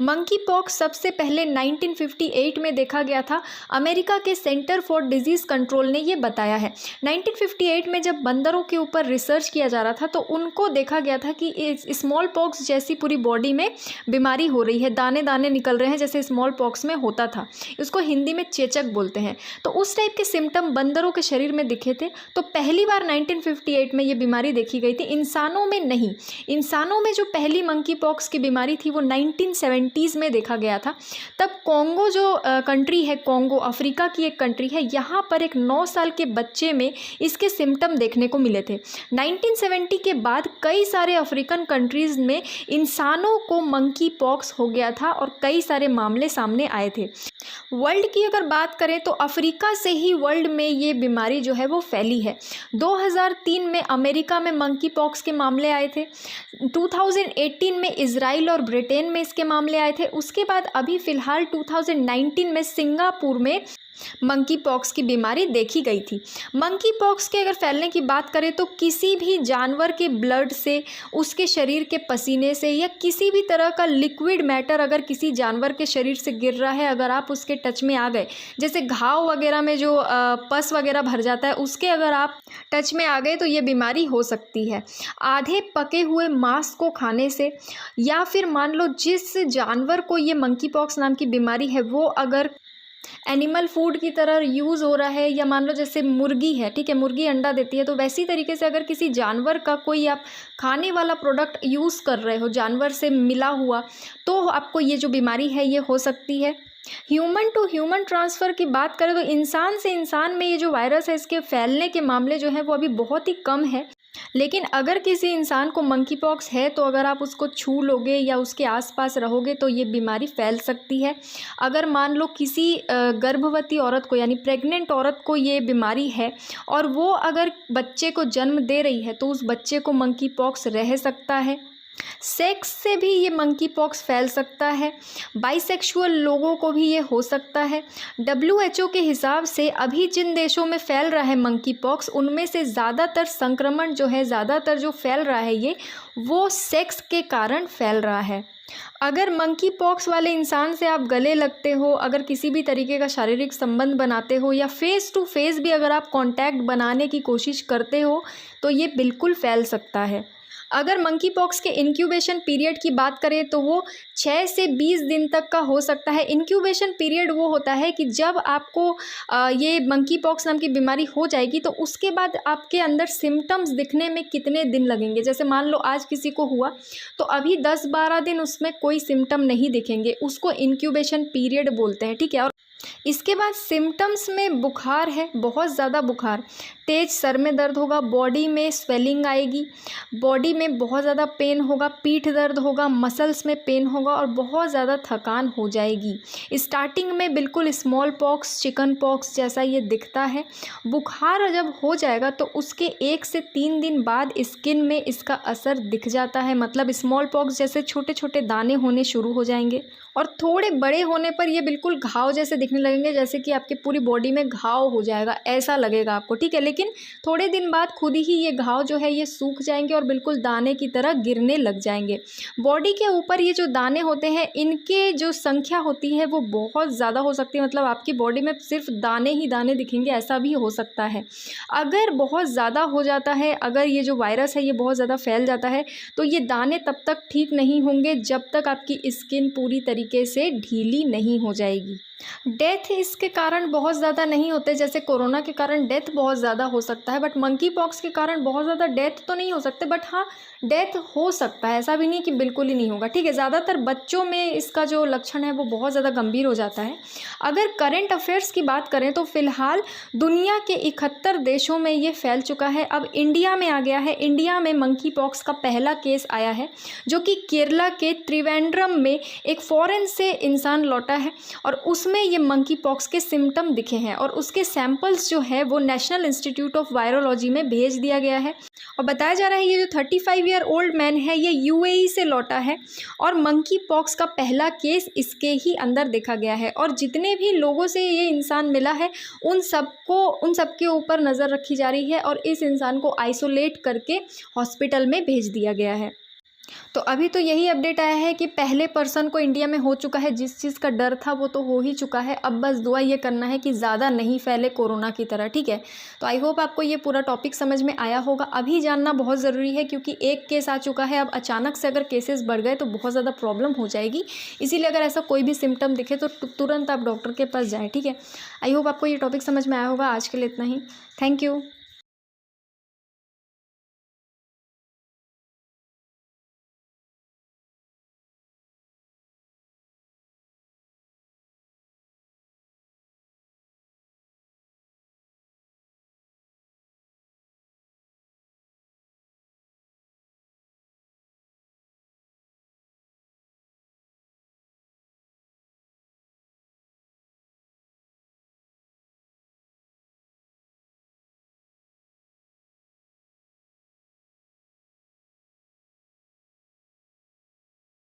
Monkey pox सबसे पहले 1958 में देखा गया था। अमेरिका के सेंटर फॉर डिजीज़ कंट्रोल ने ये बताया है। 1958 में जब बंदरों के ऊपर रिसर्च किया जा रहा था तो उनको देखा गया था कि स्मॉल पॉक्स जैसी पूरी बॉडी में बीमारी हो रही है, दाने दाने निकल रहे हैं जैसे स्मॉल पॉक्स में होता था। इसको हिंदी में चेचक बोलते हैं। तो उस टाइप के सिम्टम बंदरों के शरीर में दिखे थे। तो पहली बार 1958 में ये बीमारी देखी गई थी, इंसानों में नहीं। इंसानों में जो पहली मंकी पॉक्स की बीमारी थी वो 1970s में देखा गया था। तब कॉन्गो जो कंट्री है, कॉन्गो अफ्रीका की एक कंट्री है, यहाँ पर एक 9 साल के बच्चे में इसके सिम्टम देखने को मिले थे। 1970 के बाद कई सारे अफ्रीकन कंट्रीज़ में इंसानों को मंकी पॉक्स हो गया था और कई सारे मामले सामने आए थे। वर्ल्ड की अगर बात करें तो अफ्रीका से ही वर्ल्ड में ये बीमारी जो है वो फैली है। 2003 में अमेरिका में मंकी पॉक्स के मामले आए थे। 2018 में इजराइल और ब्रिटेन में इसके मामले आए थे। उसके बाद अभी फ़िलहाल 2019 में सिंगापुर में मंकी पॉक्स की बीमारी देखी गई थी। मंकी पॉक्स के अगर फैलने की बात करें तो किसी भी जानवर के ब्लड से, उसके शरीर के पसीने से या किसी भी तरह का लिक्विड मैटर अगर किसी जानवर के शरीर से गिर रहा है, अगर आप उसके टच में आ गए, जैसे घाव वगैरह में जो पस वगैरह भर जाता है, उसके अगर आप टच में आ गए तो ये बीमारी हो सकती है। आधे पके हुए मांस को खाने से, या फिर मान लो जिस जानवर को ये मंकी पॉक्स नाम की बीमारी है वो अगर एनिमल फूड की तरह यूज़ हो रहा है, या मान लो जैसे मुर्गी है, ठीक है, मुर्गी अंडा देती है, तो वैसी तरीके से अगर किसी जानवर का कोई आप खाने वाला प्रोडक्ट यूज़ कर रहे हो जानवर से मिला हुआ, तो आपको ये जो बीमारी है ये हो सकती है। ह्यूमन टू ह्यूमन ट्रांसफ़र की बात करें तो इंसान से इंसान में ये जो वायरस है इसके फैलने के मामले जो हैं वो अभी बहुत ही कम है। लेकिन अगर किसी इंसान को मंकी पॉक्स है तो अगर आप उसको छू लोगे या उसके आसपास रहोगे तो ये बीमारी फैल सकती है। अगर मान लो किसी गर्भवती औरत को, यानी प्रेग्नेंट औरत को ये बीमारी है और वो अगर बच्चे को जन्म दे रही है तो उस बच्चे को मंकी पॉक्स रह सकता है। सेक्स से भी ये मंकी पॉक्स फैल सकता है। बाइसेक्सुअल लोगों को भी ये हो सकता है। WHO के हिसाब से अभी जिन देशों में फैल रहा है मंकी पॉक्स, उनमें से ज़्यादातर संक्रमण जो है, ज़्यादातर जो फैल रहा है ये वो सेक्स के कारण फैल रहा है। अगर मंकी पॉक्स वाले इंसान से आप गले लगते हो, अगर किसी भी तरीके का शारीरिक संबंध बनाते हो या फेस टू फेस भी अगर आप कांटेक्ट बनाने की कोशिश करते हो तो ये बिल्कुल फैल सकता है। अगर मंकी पॉक्स के इंक्यूबेशन पीरियड की बात करें तो वो 6 से 20 दिन तक का हो सकता है। इंक्यूबेशन पीरियड वो होता है कि जब आपको ये मंकी पॉक्स नाम की बीमारी हो जाएगी तो उसके बाद आपके अंदर सिम्टम्स दिखने में कितने दिन लगेंगे। जैसे मान लो आज किसी को हुआ तो अभी 10-12 दिन उसमें कोई सिम्टम नहीं दिखेंगे, उसको इंक्यूबेशन पीरियड बोलते हैं, ठीक है। और इसके बाद सिम्टम्स में बुखार है, बहुत ज़्यादा बुखार, तेज सर में दर्द होगा, बॉडी में स्वेलिंग आएगी, बॉडी में बहुत ज़्यादा पेन होगा, पीठ दर्द होगा, मसल्स में पेन होगा और बहुत ज़्यादा थकान हो जाएगी। स्टार्टिंग में बिल्कुल स्मॉल पॉक्स, चिकन पॉक्स जैसा ये दिखता है। बुखार जब हो जाएगा तो उसके 1 से 3 दिन बाद स्किन में इसका असर दिख जाता है, मतलब स्मॉल पॉक्स जैसे छोटे छोटे दाने होने शुरू हो जाएंगे और थोड़े बड़े होने पर ये बिल्कुल घाव जैसे दिखने लगेंगे, जैसे कि आपके पूरी बॉडी में घाव हो जाएगा, ऐसा लगेगा आपको, ठीक है। लेकिन थोड़े दिन बाद खुद ही ये घाव जो है ये सूख जाएंगे और बिल्कुल दाने की तरह गिरने लग जाएंगे। बॉडी के ऊपर ये जो दाने होते हैं इनके जो संख्या होती है वो बहुत ज़्यादा हो सकती है, मतलब आपकी बॉडी में सिर्फ दाने ही दाने दिखेंगे, ऐसा भी हो सकता है। अगर बहुत ज़्यादा हो जाता है, अगर ये जो वायरस है ये बहुत ज़्यादा फैल जाता है तो ये दाने तब तक ठीक नहीं होंगे जब तक आपकी स्किन पूरी तरीके से ढीली नहीं हो जाएगी। डेथ इसके कारण बहुत ज़्यादा नहीं होते, जैसे कोरोना के कारण डेथ बहुत ज़्यादा हो सकता है, बट मंकी पॉक्स के कारण बहुत ज़्यादा डेथ तो नहीं हो सकते, बट हाँ डेथ हो सकता है, ऐसा भी नहीं कि बिल्कुल ही नहीं होगा, ठीक है। ज़्यादातर बच्चों में इसका जो लक्षण है वो बहुत ज़्यादा गंभीर हो जाता है। अगर करंट अफेयर्स की बात करें तो फ़िलहाल दुनिया के 71 देशों में ये फैल चुका है। अब इंडिया में आ गया है। इंडिया में मंकी पॉक्स का पहला केस आया है जो कि केरला के त्रिवेंद्रम में एक फॉरेन से इंसान लौटा है और उसमें ये मंकी पॉक्स के सिम्टम दिखे हैं और उसके सैंपल्स जो है वो नेशनल इंस्टीट्यूट ऑफ वायरोलॉजी में भेज दिया गया है। और बताया जा रहा है ये जो 35 ईयर ओल्ड मैन है ये UAE से लौटा है और मंकी पॉक्स का पहला केस इसके ही अंदर देखा गया है। और जितने भी लोगों से ये इंसान मिला है उन सबके ऊपर नज़र रखी जा रही है और इस इंसान को आइसोलेट करके हॉस्पिटल में भेज दिया गया है। तो अभी तो यही अपडेट आया है कि पहले पर्सन को इंडिया में हो चुका है। जिस चीज़ का डर था वो तो हो ही चुका है। अब बस दुआ ये करना है कि ज़्यादा नहीं फैले कोरोना की तरह, ठीक है। तो आई होप आपको ये पूरा टॉपिक समझ में आया होगा। अभी जानना बहुत ज़रूरी है क्योंकि एक केस आ चुका है। अब अचानक से अगर केसेस बढ़ गए तो बहुत ज़्यादा प्रॉब्लम हो जाएगी। इसीलिए अगर ऐसा कोई भी सिम्टम दिखे तो तुरंत आप डॉक्टर के पास जाएँ, ठीक है। आई होप आपको ये टॉपिक समझ में आया होगा। आज के लिए इतना ही। Thank you.